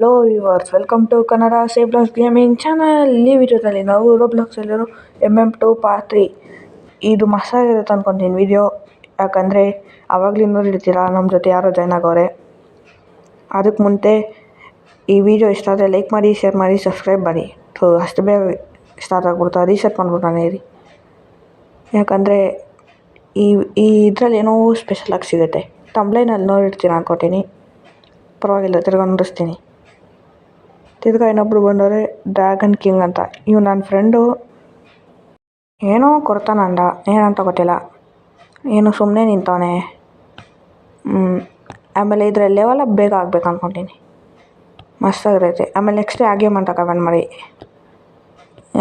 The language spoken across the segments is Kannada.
Hello viewers, welcome to Kannada ಸೇಬ್ಲಾಸ್ ಗೇಮಿಂಗ್ ಚಾನಲ್. ಈ ವಿಡಿಯೋದಲ್ಲಿ ನಾವು ರೋಬ್ಲಾಕ್ಸಲ್ಲಿರೋ MM2 ಪಾರ್ಟ್ 3 ಇದು ಮಸ್ತಾಗಿರುತ್ತೆ ಅಂದ್ಕೊತೀನಿ ವಿಡಿಯೋ. ಯಾಕಂದರೆ ಆವಾಗಲಿಂದ ಇಡ್ತೀರಾ ನಮ್ಮ ಜೊತೆ ಯಾರೋ ಜಾಯ್ನ್ ಆಗೋರೆ. ಅದಕ್ಕೆ ಮುಂಚೆ ಈ ವಿಡಿಯೋ ಇಷ್ಟ ಆದರೆ ಲೈಕ್ ಮಾಡಿ, ಶೇರ್ ಮಾಡಿ, ಸಬ್ಸ್ಕ್ರೈಬ್ ಮಾಡಿ. ಅಷ್ಟು ಬೇಗ ಸ್ಟಾರ್ಟ್ ಆಗ್ಬಿಡ್ತಾ ರೀಸೆಟ್ ಮಾಡ್ಬಿಟ್ಟಾನೆ ಇರಿ. ಯಾಕಂದರೆ ಈ ಇದರಲ್ಲಿ ಏನೋ ಸ್ಪೆಷಲಾಗಿ ಸಿಗುತ್ತೆ. ಟಂಬ್ಲೈನಲ್ಲಿ ನೋಡಿರ್ತೀರ ಅಂದ್ಕೊತೀನಿ. ಪರವಾಗಿಲ್ಲ, ತಿರ್ಗಾ ನೋಡಿಸ್ತೀನಿ. ತಿರ್ಗಾ ಇನ್ನೊಬ್ರು ಬಂದವ್ರೆ, ಡ್ರ್ಯಾಗನ್ ಕಿಂಗ್ ಅಂತ. ಇವು ನನ್ನ ಫ್ರೆಂಡು ಏನೋ ಕೊಡ್ತಾನಂದ, ಏನಂತ ಗೊತ್ತಿಲ್ಲ. ಏನು ಸುಮ್ಮನೆ ನಿಂತವನೆ. ಆಮೇಲೆ ಇದರಲ್ಲಿ ಲೆವೆಲ್ ಅಪ್ ಬೇಗ ಆಗ್ಬೇಕು ಅಂದ್ಕೊತೀನಿ. ಮಸ್ತಾಗಿರುತ್ತೆ. ಆಮೇಲೆ ನೆಕ್ಸ್ಟ್ ಆ ಗೇಮ್ ಅಂತ ಕಮೆಂಟ್ ಮಾಡಿ.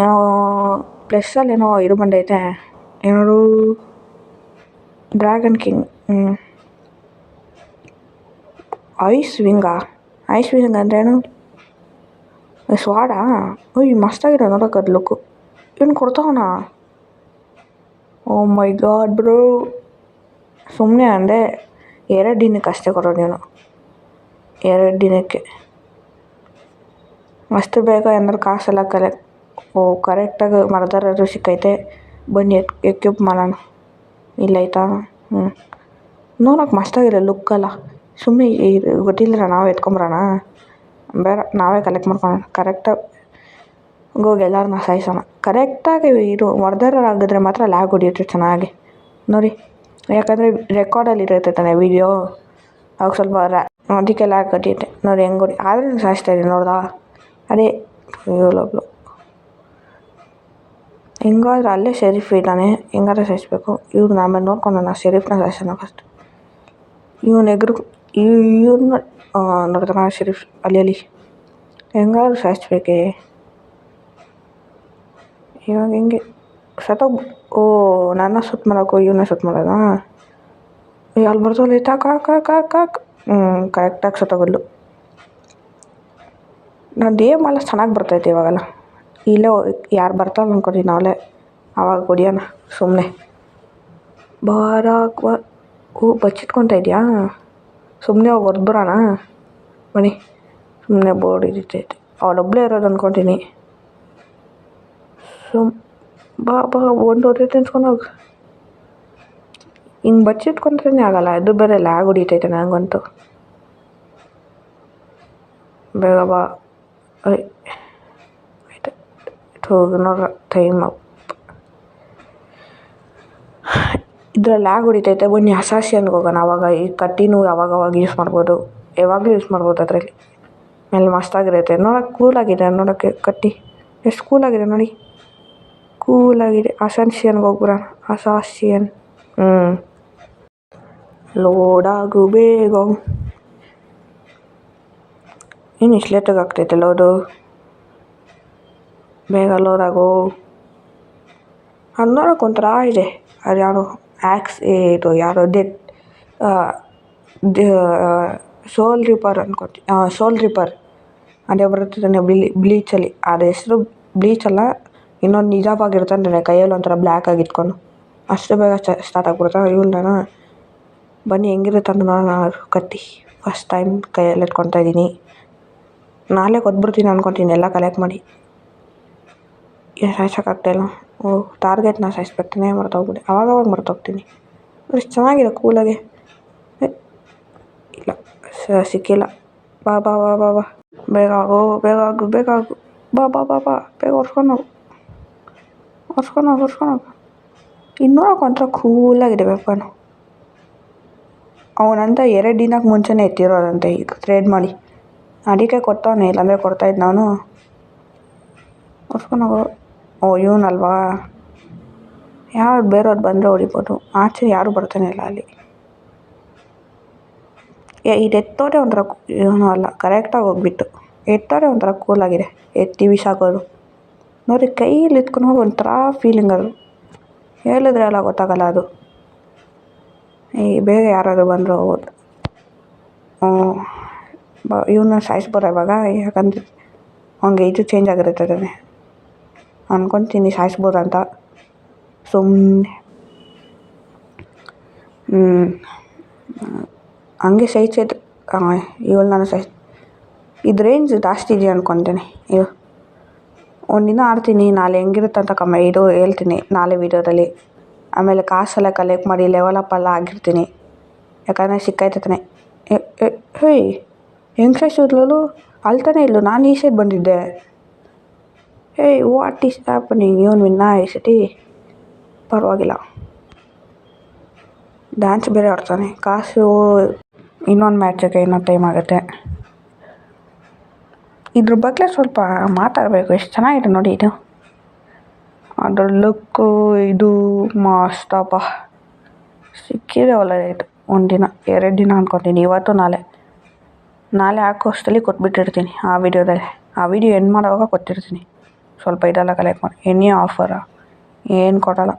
ಏನೋ ಪ್ಲಸ್ಸಲ್ಲಿ ಏನೋ ಇದು ಬಂದೈತೆ, ಏನೋ ಡ್ರ್ಯಾಗನ್ ಕಿಂಗ್. ಐಸ್ ವಿಂಗ್ ಅಂದ್ರೇನು? ಸ್ವಾಡಾ? ಮಸ್ತಾಗಿದೆ ನೋಡೋಕೆ ಅದು ಲುಕ್ಕು. ಇವನು ಕೊಡ್ತಾವನ? ಓ ಮೈ ಗಾಡ್ ಬ್ರೋ, ಸುಮ್ಮನೆ ಅಂದೆ. 2 ದಿನಕ್ಕೆ ಅಷ್ಟೇ ಕೊಡೋದು ನೀನು, 2 ದಿನಕ್ಕೆ. ಅಷ್ಟು ಬೇಗ ಏನಾದ್ರು ಕಾಸೆಲ್ಲ ಕರೆಕ್ಟಾಗಿ ಮರದಾರರು ಸಿಕ್ಕೈತೆ. ಬನ್ನಿ ಎಕ್ವಿಪ್ ಮಾಡೋಣ. ಇಲ್ಲೈತಾ? ನೋಡೋಕೆ ಮಸ್ತಾಗಿದೆ ಲುಕ್ಕಲ್ಲ. ಸುಮ್ಮನೆ ಗೊತ್ತಿಲ್ಲ, ನಾವೇ ಎತ್ಕೊಂಬರೋಣ. ಬೇಡ, ನಾವೇ ಕಲೆಕ್ಟ್ ಮಾಡ್ಕೊಳ್ಳೋಣ. ಕರೆಕ್ಟಾಗಿ ಹೋಗಿ ಎಲ್ಲರನ್ನ ಸಾಯಿಸೋಣ. ಕರೆಕ್ಟಾಗಿ ಇದು ಮರ್ಡರರ್ ಆಗಿದ್ರೆ ಮಾತ್ರ ಲ್ಯಾಗ್ ಹೊಡಿಯುತ್ತೆ ಚೆನ್ನಾಗಿ ನೋಡಿ. ಯಾಕಂದರೆ ರೆಕಾರ್ಡಲ್ಲಿ ಇರುತ್ತೆ ತಾನೆ ವೀಡಿಯೋ, ಅವಾಗ ಸ್ವಲ್ಪ ಅದಕ್ಕೆ ಲ್ಯಾಗ್ ಹೊಡಿಯುತ್ತೆ ನೋಡಿ. ಹೆಂಗೆ ಹೊಡಿ ಆದರೆ ನಾನು ಸಾಯಿಸ್ತಾಯಿದ್ದೀನಿ ನೋಡ್ದಾ? ಅದೇ ಇವಳೊಬ್ಳು. ಹೆಂಗಾದ್ರೆ ಅಲ್ಲೇ ಶೆರೀಫ್ ಇದ್ದಾನೆ, ಹೆಂಗಾದ್ರೆ ಸಾಯಿಸ್ಬೇಕು. ಇವ್ರನ್ನ ಆಮೇಲೆ ನೋಡ್ಕೊಂಡು ಶೆರೀಫ್ನ ಸಾಯಿಸೋಣ ಫಸ್ಟ್. ಇವ್ರನ್ನ ನೋಡಿದ್ರೆ ಶೆರೀಫ್ ಅಲ್ಲಿ ಹೆಂಗಾದ್ರೂ ಸಾಯಿಸ್ಬೇಕೆ. ಇವಾಗ ಹೆಂಗೆ ಓ ನನ್ನ ಸುತ್ತ ಮಾಡೋಕ್ಕೋ ಇವನ್ನ ಸುತ್ತ ಮಾಡೋದಾ? ಅಲ್ಲಿ ಬರ್ತೋಲ್ಲ ಕಾಕ್. ಕರೆಕ್ಟಾಗಿ ಸತ್ತೋಗಲ್ಲು. ನಂದು ಎಲ್ಲ ಚೆನ್ನಾಗಿ ಬರ್ತೈತೆ ಇವಾಗೆಲ್ಲ. ಇಲ್ಲೇ ಯಾರು ಬರ್ತಾವೆ ಅಂದ್ಕೊತೀನಿ ನಾವೇ ಆವಾಗ ಹೊಡಿಯೋಣ ಸುಮ್ಮನೆ. ಬಚ್ಚಿಟ್ಕೊತಾ ಇದೆಯಾ? ಸುಮ್ಮನೆ ಹೋಗಿ ಹೊಡೆದ್ಬಿಡೋಣ ಬನ್ನಿ. ಸುಮ್ಮನೆ ಬೋರ್ಡ್ ಹಿಡಿತೈತೆ. ಅವಳೊಬ್ಬಳೇ ಇರೋದು ಅಂದ್ಕೊತೀನಿ. ಬಾ ಒಂದು ಹೊಡೆದು ತಿನ್ಸ್ಕೊಂಡೋಗಿ. ಹಿಂಗೆ ಬಚ್ಚಿಟ್ಕೊಂಡ್ರೇ ಆಗಲ್ಲ, ಅದು ಬೇರೆ ಲ್ಯಾಗ್ ಹೊಡಿತೈತೆ ನನಗಂತೂ. ಬೇಗ ಬಾ. ಆಯ್ತು ನೋಡ್ರ ಟೈಮ್ ಇದ್ರಲ್ಲಿ ಲ್ಯಾಗ್ ಹೊಡಿತೈತೆ. ಬನ್ನಿ ಅಸಾಸಿಯನ್ಗೆ ಹೋಗೋಣ. ಆವಾಗ ಈ ಕಟ್ಟಿನೂ ಅವಾಗ ಯೂಸ್ ಮಾಡ್ಬೋದು, ಯಾವಾಗಲೂ ಯೂಸ್ ಮಾಡ್ಬೋದು ಅದರಲ್ಲಿ. ಮೇಲೆ ಮಸ್ತಾಗಿರುತ್ತೆ ನೋಡೋಕೆ, ಕೂಲಾಗಿದೆ ನೋಡೋಕ್ಕೆ. ಕಟ್ಟಿ ಎಷ್ಟು ಕೂಲಾಗಿದೆ ನೋಡಿ, ಕೂಲಾಗಿದೆ. ಅಸಾಸಿಯನ್ಗೆ ಹೋಗ್ಬಿಡೋಣ. ಅಸಾಸಿಯನ್ ಲೋಡಾಗು ಬೇಗ. ಇನ್ನು ಇಷ್ಟು ಲೇಟಾಗಿ ಆಗ್ತೈತೆ ಲೋಡು. ಬೇಗ ಲೋಡಾಗು. ಅದು ನೋಡೋಕೆ ಒಂಥರ ಇದೆ. ಅದು ಯಾರು ಇದು ಯಾರೋ ಸೋಲ್ ರಿಪರ್ ಅನ್ಕೋತೀನಿ. ಸೋಲ್ ರಿಪರ್ ಅದೇ ಬರುತ್ತೆ ತಾನೆ ಬ್ಲೀಚಲ್ಲಿ. ಅದು ಹೆಸರು ಬ್ಲೀಚ್ ಅಲ್ಲ, ಇನ್ನೊಂದು ನಿಜವಾಗಿರ್ತಾನೆ ಕೈಯಲ್ಲಿ ಒಂಥರ ಬ್ಲ್ಯಾಕ್ ಆಗಿ ಇಟ್ಕೊಂಡು. ಅಷ್ಟು ಬೇಗ ಸ್ಟಾರ್ಟ್ ಆಗ್ಬಿಡ್ತಾ ಇವನ್ನ. ಬನ್ನಿ ಹೆಂಗಿರುತ್ತೆ ಅಂತ ನೋಡೋಣ. ಕತ್ತಿ ಫಸ್ಟ್ ಟೈಮ್ ಕೈಯಲ್ಲಿ ಇಟ್ಕೊತಾ ಇದ್ದೀನಿ. ನಾಳೆ ಕೊಟ್ಬಿಡ್ತೀನಿ ಅಂದ್ಕೊತೀನಿ ಎಲ್ಲ ಕಲೆಕ್ಟ್ ಮಾಡಿ. ಸಾಯ್ಸೋಕ್ಕಾಗ್ತಾಯಿಲ್ಲ. ಟಾರ್ಗೆಟ್ನ ಸಾಯಿಸ್ಬೇಕ್ತಾನೆ, ಮರ್ತೋಗ್ಬಿಡಿ. ಅವಾಗ ಮರ್ತೋಗ್ತೀನಿ. ಎಷ್ಟು ಚೆನ್ನಾಗಿದೆ ಕೂಲಾಗೆ. ಇಲ್ಲ ಸಿಕ್ಕಿಲ್ಲ. ಬಾ ಬೇಗ ಆಗು. ಬಾ ಬೇಗ ಹೊರ್ಸ್ಕೊಂಡೋಗು. ಇನ್ನು ನೋಡೋಕೆ ಒಂಥರ ಕೂಲಾಗಿದೆ ವೆಪನು. ಅವನಂತ 2 ದಿನಕ್ಕೆ ಮುಂಚೆನೇ ಎತ್ತಿರೋದಂತೆ ಈಗ ಟ್ರೇಡ್ ಮಾಡಿ. ಅದಕ್ಕೆ ಕೊಟ್ಟವನೇ, ಇಲ್ಲಾಂದರೆ ಕೊಡ್ತಾಯಿದ್ದು ನಾನು. ಹೊರ್ಸ್ಕೊಂಡೋಗು. ಇವನಲ್ವಾ? ಯಾರು ಬೇರೆಯವ್ರು ಬಂದರೆ ಹೊಡಿಬೋದು. ಆಚೆ ಯಾರು ಬರ್ತಾನೆ ಇಲ್ಲ ಅಲ್ಲಿ. ಇದು ಎತ್ತೋರೆ ಒಂಥರ ಏನೂ ಅಲ್ಲ, ಕರೆಕ್ಟಾಗಿ ಹೋಗ್ಬಿಟ್ಟು ಎತ್ತೋರೆ ಒಂಥರ ಕೂಲಾಗಿದೆ. ಎತ್ತಿ ಬಿಸಾಕೋದು ನೋಡಿ, ಕೈಯಲ್ಲಿ ಎತ್ಕೊಂಡು ಹೋಗಿ ಒಂಥರ ಫೀಲಿಂಗ್. ಅದು ಹೇಳಿದ್ರೆ ಎಲ್ಲ ಗೊತ್ತಾಗಲ್ಲ ಅದು. ಬೇಗ ಯಾರಾದರೂ ಬಂದರೂ ಹೋಗೋದು. ಇವನ್ನ ಸಾಯಿಸ್ಬೋದು ಇವಾಗ, ಯಾಕಂದರೆ ಅವ್ನಿಗೆ ಇದು ಚೇಂಜ್ ಆಗಿರುತ್ತೆ ತಾನೆ ಅಂದ್ಕೊತೀನಿ. ಸಾಯಿಸ್ಬೋದು ಅಂತ ಸುಮ್ಮನೆ ಹಂಗೆ ಸಾಯಿಸಿದ್ದು. ಇವಳು ನಾನು ಇದು ರೇಂಜ್ ಜಾಸ್ತಿ ಇದೆಯಾ ಅಂದ್ಕೊತೀನಿ. ಇದು ಒಂದಿನ ಆಡ್ತೀನಿ, ನಾಳೆ ಹೆಂಗಿರುತ್ತೆ ಅಂತ ಇದು ಹೇಳ್ತೀನಿ ನಾಳೆ ವೀಡಿಯೋದಲ್ಲಿ. ಆಮೇಲೆ ಕಾಸೆಲ್ಲ ಕಲೆಕ್ಟ್ ಮಾಡಿ ಲೆವೆಲಪ್ ಎಲ್ಲ ಆಗಿರ್ತೀನಿ. ಯಾಕಂದರೆ ಸಿಕ್ಕಾಯ್ತತಾನೆ. ಹೇಯ್ ಹೆಂಗೆ ಸಾಯಿಸಿದ್ಲೂ ಅಳ್ತಾನೆ ಇಲ್ಲು. ನಾನು ಈ ಸೈಡ್ ಬಂದಿದ್ದೆ. ಹೇಯ್ ವಾಟ್ ಈಸ್ ಹ್ಯಾಪನಿಂಗ್? ಇವನು ವಿನ್ನ ಈ ಸತಿ ಪರವಾಗಿಲ್ಲ. ಡ್ಯಾನ್ಸ್ ಬೇರೆ ಆಡ್ತಾನೆ. ಕಾಸು ಇನ್ನೊಂದು ಮ್ಯಾಚಿಗೆ ಇನ್ನೊಂದು ಟೈಮ್ ಆಗುತ್ತೆ. ಇದ್ರ ಬಗ್ಗೆ ಸ್ವಲ್ಪ ಮಾತಾಡಬೇಕು. ಎಷ್ಟು ಚೆನ್ನಾಗಿದೆ ನೋಡಿ ಇದು. ಅದ್ರ ಲುಕ್ಕು ಇದು ಮಸ್ತಪ್ಪ. ಸಿಕ್ಕಿದೆ ಒಳ್ಳೆದಾಯಿತು. ಒಂದಿನ 2 ದಿನ ಅಂದ್ಕೊತೀನಿ, ಇವತ್ತು ನಾಳೆ ಹಾಕೋಷ್ಟರಲ್ಲಿ ಕೊಟ್ಬಿಟ್ಟಿರ್ತೀನಿ ಆ ವಿಡಿಯೋದಲ್ಲಿ. ಆ ವಿಡಿಯೋ ಎಂಡ್ ಮಾಡೋವಾಗ ಕೊಟ್ಟಿರ್ತೀನಿ. ಸ್ವಲ್ಪ ಇದೆಲ್ಲ ಕಲೆಕ್ಟ್ ಮಾಡಿ. ಎನಿ ಆಫರ ಏನು ಕೊಡೋಲ್ಲ.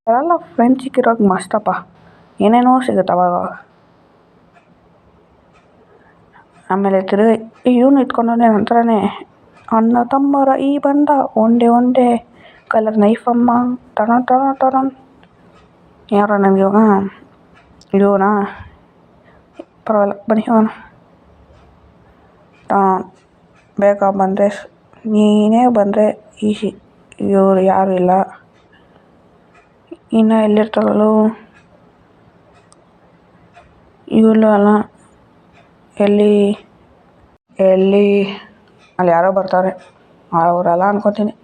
ಅದೆಲ್ಲ ಫ್ರೆಂಡ್ಸ್ ಸಿಕ್ಕಿರೋವಾಗ ಮಸ್ತಪ್ಪ. ಏನೇನೋ ಸಿಗುತ್ತೆ ಅವಾಗ. ಆಮೇಲೆ ತಿರುಗಿ ಇವನು ಇಟ್ಕೊಂಡವನೇ ನಂತರನೇ ಅಣ್ಣ ತಮ್ಮರ ಈ ಬಂದ ಒಂದೇ ಕಲರ್ ನೈಫಮ್ಮ ಟರನ್. ಯಾರೋ ನನಗೆ ಇವಾಗ ಇವನಾ ಪರವಾಗಿಲ್ಲ ಬನ್ನಿ ಅವನು ಬೇಗ ಬಂದರೆ ನೀನೇ ಬಂದರೆ ಈಸಿ. ಇವರು ಯಾರು ಇಲ್ಲ. ಇನ್ನು ಎಲ್ಲಿರ್ತಾಳಲ್ಲೂ ಇವಳು ಅಲ್ಲ. ಎಲ್ಲಿ ಅಲ್ಲಿ ಯಾರೋ ಬರ್ತಾರೆ, ಅವರಲ್ಲ ಅನ್ಕೋತೀನಿ.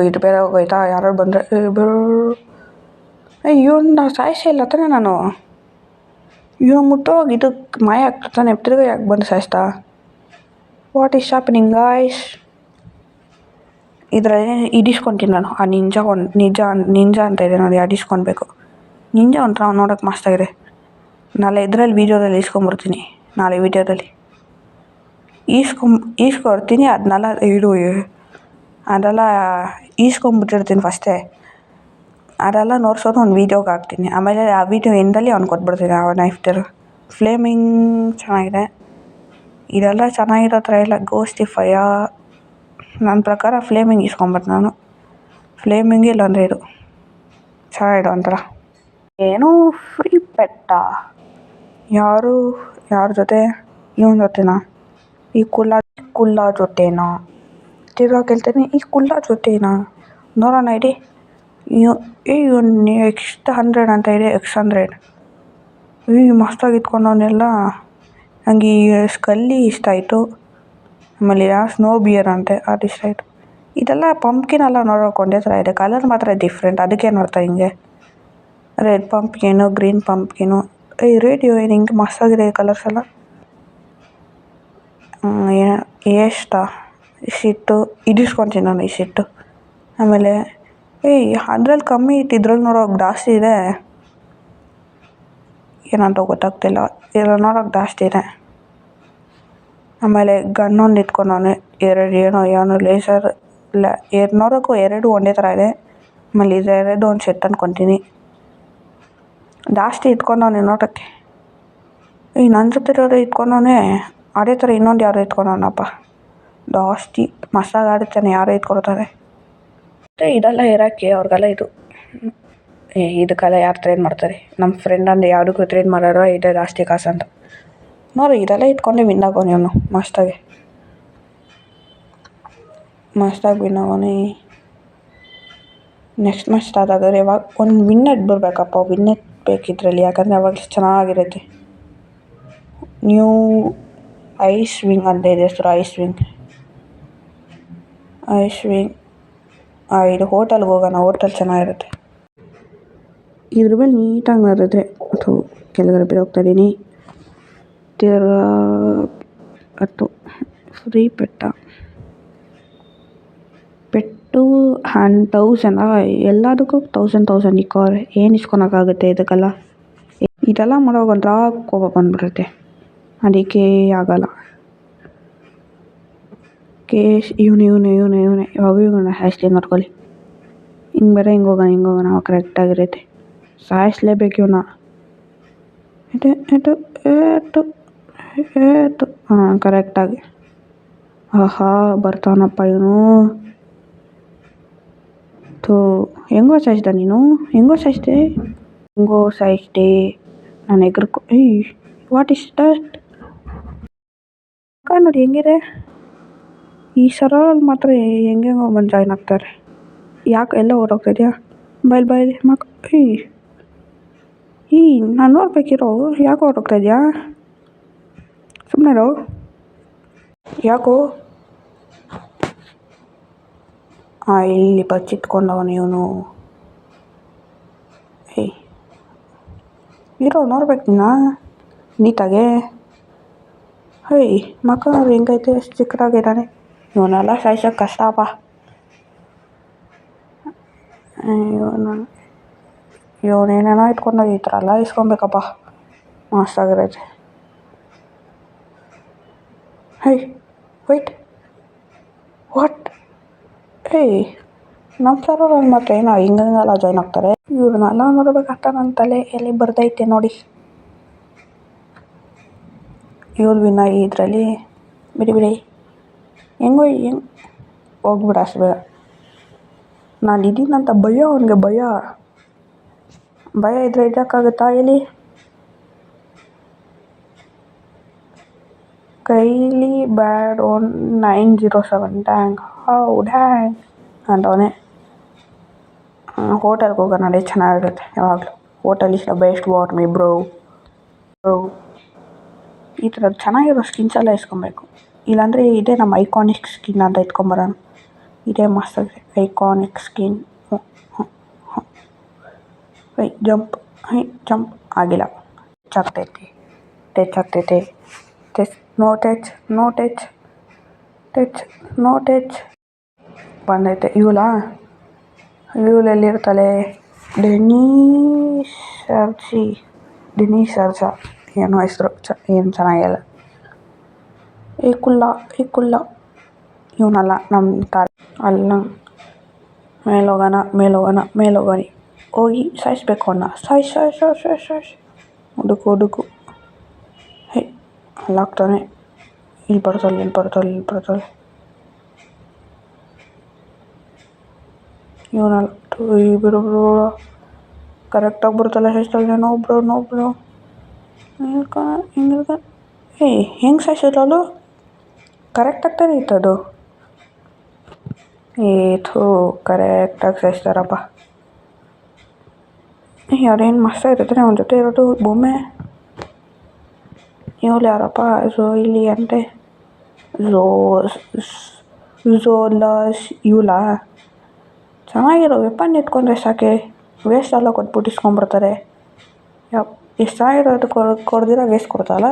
ಇದು ಬೇರೆ ಹೋಗೋಯ್ತಾ? ಯಾರು ಬಂದರೆ ಇವನ್ನ ಸಾಯಿಸೇ ಇಲ್ಲ ತಾನೇ ನಾನು. ಇವ ಮುಟ್ಟೋಗಿ ಇದಕ್ಕೆ ಮಾಯ ಆಗ್ತಾನೆ. ತಿರ್ಗ ಯಾಕೆ ಬಂದು ಸಾಯಿಸ್ತಾ? What is happening guys? ಇದರಲ್ಲಿ ಇಡಿಸ್ಕೊತೀನಿ ನಾನು. ಆ ನಿಂಜ ಅಂತ ಇದೆ ನೋಡಿ, ಅಡಿಸ್ಕೊಳ್ಬೇಕು. ನಿಂಜ ಒಂಥರ ನೋಡೋಕೆ ಮಸ್ತಾಗಿದೆ. ನಾಳೆ ಇದರಲ್ಲಿ ವೀಡಿಯೋದಲ್ಲಿ ಇಸ್ಕೊಂಬರ್ತೀನಿ. ನಾಳೆ ವೀಡಿಯೋದಲ್ಲಿ ಈಸ್ಕೊಡ್ತೀನಿ. ಅದೆಲ್ಲ ಈಸ್ಕೊಂಬಿಟ್ಟಿರ್ತೀನಿ ಫಸ್ಟೇ. ಅದೆಲ್ಲ ನೋಡ್ಸೋದು ಒಂದು ವೀಡಿಯೋಗೆ ಹಾಕ್ತೀನಿ. ಆಮೇಲೆ ಆ ವೀಡಿಯೋ ಎಂಡಲ್ಲಿ ಅವ್ನು ಕೊಟ್ಬಿಡ್ತೀನಿ ಆ ನೈಫ್ ತರ. ಫ್ಲೇಮಿಂಗ್ ಚೆನ್ನಾಗಿದೆ. ಇದೆಲ್ಲ ಚೆನ್ನಾಗಿರೋ ಥರ ಇಲ್ಲ. ಗೋಸ್ಟಿಫಯ ನನ್ನ ಪ್ರಕಾರ ಫ್ಲೇಮಿಂಗ್ ಇಸ್ಕೊಂಬಿಟ್ಟು ನಾನು. ಫ್ಲೇಮಿಂಗ್ ಇಲ್ಲಾಂದರೆ ಇದು ಚೆನ್ನಾಗಿದೆ ಒಂಥರ. ಏನೋ ಫ್ರೀ ಪೆಟ್ಟ. ಯಾರ ಜೊತೆ? ಇವನ ಜೊತೆನಾ? ಈ ಕುಲ್ಲ ಜೊತೆನಾ? ತಿರ್ಗಾ ಕೇಳ್ತೇನೆ, ಈ ಕುಲ್ಲ ಜೊತೆನಾ? ನೋಡೋಣ ಇಡಿ. ಇವನು X100 ಅಂತ ಇದೆ. X100 ಮಸ್ತಾಗಿ ಇಟ್ಕೊಂಡವನ್ನೆಲ್ಲ. ನನಗೆ ಈ ಸ್ಕಲ್ಲಿ ಇಷ್ಟ ಆಯಿತು. ಆಮೇಲೆ ಸ್ನೋ ಬಿಯರ್ ಅಂತೆ, ಅದು ಇಷ್ಟ ಆಯಿತು. ಇದೆಲ್ಲ ಪಂಪ್ಕಿನ್ ಎಲ್ಲ ನೋಡೋಕೆ ಒಂದೇ ಥರ ಇದೆ. ಕಲರ್ ಮಾತ್ರ ಡಿಫ್ರೆಂಟ್. ಅದಕ್ಕೆ ನೋಡ್ತಾ ಹಿಂಗೆ ರೆಡ್ ಪಂಪ್ಕಿನು, ಗ್ರೀನ್ ಪಂಪ್ಕಿನು. ರೇಡಿಯೋ ಏನು ಹಿಂಗೆ ಮಸ್ತಾಗಿದೆ ಕಲರ್ಸ್ ಎಲ್ಲ. ಎಷ್ಟಾ ಇಷ್ಟಿತ್ತು. ಇಡಿಸ್ಕೊತೀನಿ ನಾನು ಇಷ್ಟಿತ್ತು. ಆಮೇಲೆ ಅದ್ರಲ್ಲಿ ಕಮ್ಮಿ ಇತ್ತು, ಇದ್ರಲ್ಲಿ ನೋಡೋಕೆ ಜಾಸ್ತಿ ಇದೆ. ಏನಂತ ಗೊತ್ತಾಗ್ತಿಲ್ಲ. ಇದ್ರಲ್ಲಿ ನೋಡೋಕೆ ಜಾಸ್ತಿ ಇದೆ. ಆಮೇಲೆ ಗನ್ನೊಂದು ಇಟ್ಕೊಂಡವನೆ. ಏನೋ ಲೇಸರ್ ಇಲ್ಲ. ನೋಡೋಕ್ಕೂ 2 ಒಂದೇ ಥರ ಇದೆ. ಆಮೇಲೆ ಇದು ಒಂದು ಸೆಟ್ ಅಂದ್ಕೊತೀನಿ. ಜಾಸ್ತಿ ಇಟ್ಕೊಂಡವನೆ ನೋಡೋಕ್ಕೆ. ನನ್ನ ಜೊತೆ ಇರೋದು ಇಟ್ಕೊಂಡವನೇ. ಅದೇ ಥರ ಇನ್ನೊಂದು ಯಾರೋ ಇಟ್ಕೊಂಡವನಪ್ಪ. ಜಾಸ್ತಿ ಮಸಾಗ ಆಡುತ್ತಾನೆ. ಯಾರೋ ಇಟ್ಕೊಳ್ತಾರೆ. ಮತ್ತು ಇದೆಲ್ಲ ಇರೋಕ್ಕೆ ಅವ್ರಿಗೆಲ್ಲ ಇದಕ್ಕೆಲ್ಲ ಯಾರು ಟ್ರೈನ್ ಮಾಡ್ತಾರೆ? ನಮ್ಮ ಫ್ರೆಂಡ್ ಅಂದರೆ ಯಾವುದಕ್ಕೂ ಟ್ರೈನ್ ಮಾಡೋರು ಇದೆ ಜಾಸ್ತಿ ಕಾಸು ಅಂತ. ನೋಡಿ ಇದೆಲ್ಲ ಇಟ್ಕೊಂಡೆ ವಿನ್ ಆಗೋನು ಇವನು. ಮಸ್ತಾಗಿ ವಿನ್ ಆಗೋನೆ. ನೆಕ್ಸ್ಟ್ ಮ್ಯಾಚ್ ಸ್ಟಾರ್ಟ್ ಆಗೋದ್ರೆ ಇವಾಗ ಒಂದು ವಿನ್ನೆಟ್ ಬರಬೇಕಪ್ಪ. ವಿನ್ನೆಟ್ ಬೇಕಿದ್ರಲ್ಲಿ, ಯಾಕಂದರೆ ಅವಾಗ ಚೆನ್ನಾಗಿರುತ್ತೆ. ನ್ಯೂ ಐಸ್ ವಿಂಗ್ ಅಂತ ಇದೆ ಹೆಸರು. ಐಸ್ ವಿಂಗ್ ಇದು ಹೋಟೆಲ್ಗೆ ಹೋಗೋಣ. ಹೋಟೆಲ್ ಚೆನ್ನಾಗಿರುತ್ತೆ. ಇದ್ರ ಮೇಲೆ ನೀಟಾಗಿ ಬರುತ್ತೆ. ಕೆಳಗಡೆ ಬೇರೆ ಹೋಗ್ತಾಯಿದ್ದೀನಿ. ಅದು ಫ್ರೀ ಪೆಟ್ಟು 1000 ಎಲ್ಲದಕ್ಕೂ 1000 ಇಕ್ಕೋರೆ. ಏನು ಇಸ್ಕೊಳಕ್ಕಾಗುತ್ತೆ ಇದಕ್ಕೆಲ್ಲ? ಇದೆಲ್ಲ ಮಾಡೋವಾಗ ಒಂಥರ ಕೋಪ ಬಂದುಬಿಡುತ್ತೆ. ಅದಕ್ಕೆ ಆಗಲ್ಲ. ಇವನೇ ಇವಾಗ ಇವನ ಸಾಯಿಸ್ತೀನಿ ನೋಡ್ಕೊಳ್ಳಿ. ಹಿಂಗೆ ಹೋಗೋಣ ಕರೆಕ್ಟಾಗಿರುತ್ತೆ. ಸಾಯಿಸ್ಲೇಬೇಕು ಇವನ್ನ. ಹಾಂ ಕರೆಕ್ಟಾಗಿ. ಆಹಾ ಬರ್ತಾನಪ್ಪ ಇವನು. ಹೆಂಗೋ ಸಾಯಿಸ್ದೆ. ನಾನು ಎಗ್ರಕೊ ವಾಟ್ ಇಸ್ ದಟ್? ನೋಡಿ ಹೆಂಗಿದೆ. ಈ ಸರಲ್ಲಿ ಮಾತ್ರ ಹೆಂಗೆಂಗೋ ಬಂದು ಜಾಯ್ನ್ ಆಗ್ತಾರೆ. ಯಾಕೆ ಎಲ್ಲ ಹೊರಗೋಗ್ತಾ ಇದೆಯಾ? ಬಾಯ್ ಈ ನಾನು ನೋಡ್ಬೇಕಿರೋ, ಯಾಕೆ ಹೊರಗೋಗ್ತಾ ಇದೆಯಾ? ಸುಮ್ಮನೆ ಯಾಕೋ ಇಲ್ಲಿ ಬಚ್ಚಿಟ್ಕೊಂಡವನು ಇವನು. ಇರೋ ನೋಡ್ಬೇಕು ನೀಟಾಗೆ. ಮಕ್ಕ ಹೆಂಗೈತೆ, ಎಷ್ಟು ಚಿಕ್ಕದಾಗಿದ್ದಾನೆ. ಇವನೆಲ್ಲ ಸಾಯ್ಸೋಕ್ಕೆ ಕಷ್ಟಪ್ಪ. ಇವನೇನೇನೋ ಇಟ್ಕೊಂಡಾಗ ಈ ಥರ ಎಲ್ಲ ಇಸ್ಕೊಬೇಕಪ್ಪ. ಮಸ್ತಾಗಿರೈತೆ. White what? ನಮ್ಮ ಸರೋರಲ್ಲಿ ಮಾತ್ರ ಏನೋ ಹಿಂಗಂಗೆಲ್ಲ ಜಾಯ್ನ್ ಆಗ್ತಾರೆ. ಇವ್ರನ್ನೆಲ್ಲ ನೋಡ್ಬೇಕಾಗ್ತ ನನ್ನ ತಲೆ ಎಲ್ಲಿ ಬರ್ದೈತೆ ನೋಡಿ. ಇವ್ರು ವಿನ್ ಇದರಲ್ಲಿ ಬಿಡಿ ಹೆಂಗೆ ಹೋಗ್ಬಿಡ ಅಷ್ಟು ಬೇಗ. ನಾನು ಇದೀನಂತ ಭಯ, ಅವನಿಗೆ ಭಯ ಇದ್ರೆ ಇಡೋಕ್ಕಾಗುತ್ತಾ ಹೇಳಿ? ಕೈಲಿ ಬ್ಯಾಡ್ 907 ಡ್ಯಾಂಗ್ ಡ್ಯಾಂಗ್ ಅಂತವನೇ. ಹೋಟೆಲ್ಗೆ ಹೋಗೋಣ ನಡೆ, ಚೆನ್ನಾಗಿರುತ್ತೆ ಯಾವಾಗಲೂ. Hotel is the best what me bro. ಈ ಥರದ್ದು ಚೆನ್ನಾಗಿರೋ ಸ್ಕಿನ್ಸ್ ಎಲ್ಲ ಇಸ್ಕೊಬೇಕು. ಇಲ್ಲಾಂದರೆ ಇದೇ ನಮ್ಮ ಐಕಾನಿಕ್ ಸ್ಕಿನ್ ಅಂತ ಇಟ್ಕೊಂಬರೋಣ. ಇದೇ ಮಸ್ತಾಗಿದೆ ಐಕಾನಿಕ್ ಸ್ಕಿನ್. ಜಂಪ್ ಆಗಿಲ್ಲ. ಟಚ್ ಆಗ್ತೈತೆ. ನೋ ಟಚ್ ಬಂದೈತೆ. ಇವಳೆಲ್ಲಿರ್ತಾಳೆ? ಡೆನಿ ಸರ್ಜಾ ಏನೋ ಹೆಸರು, ಏನು ಚೆನ್ನಾಗಿಲ್ಲ. ಈ ಕುಲ್ಲ ಇವನಲ್ಲ ನಮ್ಮ ತಾರ. ಅಲ್ಲ ಮೇಲೋಗೋಣ ಹೋಗಿ ಸಾಯಿಸ್ಬೇಕು ಅನ್ನ. ಸಾಯ್ಸ್ ಹುಡುಕು ಅಲ್ಲಾಗ್ತಾನೆ. ಇಲ್ಲಿ ಬರ್ತಾಳೆ. ಇವನಲ್ಲ ಇಬ್ಬರು ಕರೆಕ್ಟಾಗಿ ಬರ್ತಾಳೆ. ಸಾಯಿಸ್ತಾಳೆ. ನೋ ಬ್ರೋ ಹಿಂಗೆ ಹೆಂಗೆ ಸಾಯಿಸಿರೋದು? ಕರೆಕ್ಟಾಗಿ ತಾನೇ ಇತ್ತದು. ಕರೆಕ್ಟಾಗಿ ಸಾಯಿಸ್ತಾರಪ್ಪ. ಅವ್ರೇನು ಮಸ್ತಾಗಿರ್ತಾರೆ ಅವನ ಜೊತೆ ಇರೋದು ಬೊಮ್ಮೆ. ಇವಳು ಯಾರಪ್ಪ? ಇಲ್ಲಿ ಅಂತೆ ಝೋಲಸ್ ಇವಳಾ? ಚೆನ್ನಾಗಿರೋ ವೆಪನ್ ಇಟ್ಕೊಂಡ್ರೆ ಸಾಕೆ, ವೇಸ್ಟ್ ಎಲ್ಲ ಕೊಟ್ಬಿಟ್ಟು ಇಸ್ಕೊಂಡ್ಬಿಡ್ತಾರೆ. ಎಷ್ಟು ಚೆನ್ನಾಗಿರೋದು ಕೊಡ್ದಿರ ವೇಸ್ಟ್ ಕೊಡ್ತಾರಲ್ಲ.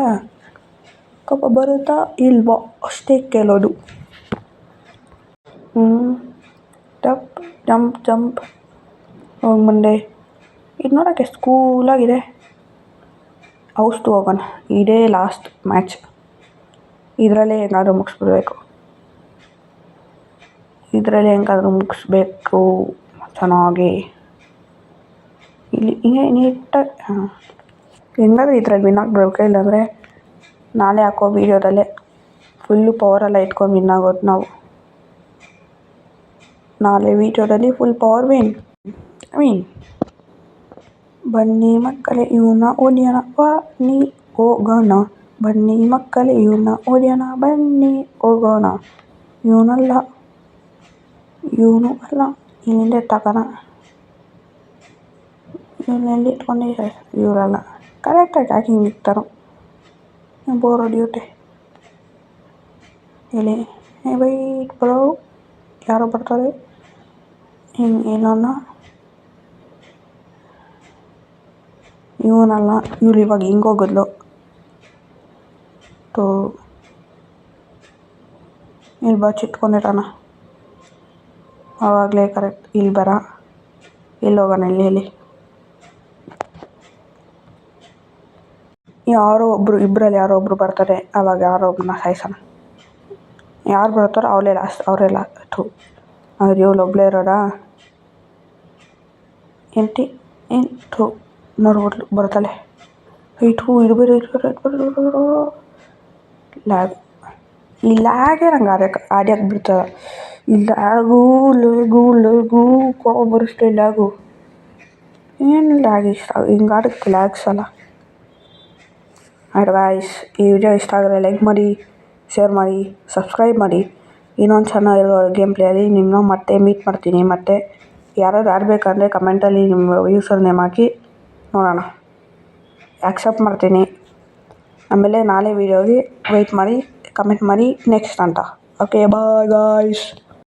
ಕಪ್ಪ ಬರುತ್ತಾ ಇಲ್ವೋ ಅಷ್ಟೇ ಕೇಳೋದು. ಜಂಪ್ ಹೋಗಿ ಮುಂದೆ. ಇದು ನೋಡೋಕ್ಕೆ ಎಷ್ಟು ಕೂಲಾಗಿದೆ. ಔಸ್ಟು ಹೋಗೋಣ. ಇದೇ ಲಾಸ್ಟ್ ಮ್ಯಾಚ್. ಇದರಲ್ಲೇ ಹೆಂಗಾದರೂ ಮುಗಿಸ್ಬೇಕು ಚೆನ್ನಾಗಿ. ಇಲ್ಲಿ ಹಿಂಗೆ ನೀಟಾಗಿ ಹೆಂಗಾದ್ರೂ ಇದರಲ್ಲಿ ವಿನ್ ಆಗಬೇಕು. ಇಲ್ಲಾಂದರೆ ನಾಳೆ ಹಾಕೋ ವೀಡಿಯೋದಲ್ಲೇ ಫುಲ್ಲು ಪವರೆಲ್ಲ ಇಟ್ಕೊಂಡು ವಿನ್ ಆಗೋದು ನಾವು. ನಾಳೆ ವೀಡಿಯೋದಲ್ಲಿ ಫುಲ್ ಪವರ್ ವಿನ್. ಬನ್ನಿ ಮಕ್ಕಳೇ ಇವನ್ನ ಹೊಡಿಯೋಣ, ಬನ್ನಿ ಹೋಗೋಣ. ಬನ್ನಿ ಮಕ್ಕಳೇ ಇವನ್ನ ಹೊಡಿಯೋಣ, ಬನ್ನಿ ಹೋಗೋಣ. ಇವನು ಅಲ್ಲ ಇಲ್ಲಿಂದ ತಗೋಣ. ಇವನ್ನೆಲ್ಲಿ ಇಟ್ಕೊಂಡೆ? ಇವರಲ್ಲ ಕರೆಕ್ಟಾಗಿ ಯಾಕೆ ಹಿಂಗೆ ಇರ್ತಾರೋ. ಬೋರ್ ಹೊಡಿಯುತ್ತೆ ಇಲ್ಲಿ. ವೈಟ್ ಬ್ರೋ ಯಾರೋ ಬರ್ತಾರೆ. ಏನನ್ನ ಇವನಲ್ಲ. ಇವಳು ಇವಾಗ ಹಿಂಗೆ ಹೋಗೋದ್ಲು. ಇಲ್ಲಿ ಬಚ್ಚಿಟ್ಕೊಂಡಿರೋಣ ಆವಾಗಲೇ ಕರೆಕ್ಟ್. ಇಲ್ಲಿ ಹೋಗೋಣ. ಇಲ್ಲಿ ಇಬ್ಬರಲ್ಲಿ ಯಾರೋ ಒಬ್ಬರು ಬರ್ತಾರೆ. ಆವಾಗ ಯಾರೋ ಒಬ್ಬರನ್ನ ಸಾಯಿಸೋಣ. ಯಾರು ಬರ್ತಾರೋ ಅವರೇ ಲಾಸ್ಟ್. ಆದರೆ ಇವಳು ಒಬ್ಬಳೇ ಇರೋದಾ? ನೋಡ್ಬಿಟ್ಲು ಬರ್ತಾಳೆ. ಇದು ಬೇರೆ ಲ್ಯಾಗ್. ಈ ಲ್ಯಾಗೇ ನಂಗೆ ಆಡ್ಯಕ್ಕೆ ಬಿಡ್ತದೆ. ಈ ಲ್ಯಾಗು ಕೋಪ ಬರಿಸ್ತಾ ಲ್ಯಾಗು. ಏನು ಲ್ಯಾಗ್ ಇಷ್ಟ ಹಿಂಗೆ ಆಡೋಕ್ಕೆ ಲ್ಯಾಗ್ಸ್ ಅಲ್ಲ. ಆಯ್ತು ಗಾಯ್ಸ್, ಈ ವಿಡಿಯೋ ಇಷ್ಟ ಆದರೆ ಲೈಕ್ ಮಾಡಿ, ಶೇರ್ ಮಾಡಿ, ಸಬ್ಸ್ಕ್ರೈಬ್ ಮಾಡಿ. ಇನ್ನೊಂದು ಚೆನ್ನಾಗಿರೋ ಗೇಮ್ ಪ್ಲೇಯಲ್ಲಿ ನಿಮ್ಮನ್ನ ಮತ್ತೆ ಮೀಟ್ ಮಾಡ್ತೀನಿ. ಮತ್ತು ಯಾರಾದ್ರು ಆಡಬೇಕಂದ್ರೆ ಕಮೆಂಟಲ್ಲಿ ನಿಮ್ಮ ಯೂಸರ್ ನೇಮ್ ಹಾಕಿ ನೋಡೋಣ. ಆಕ್ಸೆಪ್ಟ್ ಮಾಡ್ತೀನಿ. ಆಮೇಲೆ ನಾಳೆ ವೀಡಿಯೋಗೆ ವೆಯ್ಟ್ ಮಾಡಿ, ಕಮೆಂಟ್ ಮಾಡಿ ನೆಕ್ಸ್ಟ್ ಅಂತ. Okay bye guys.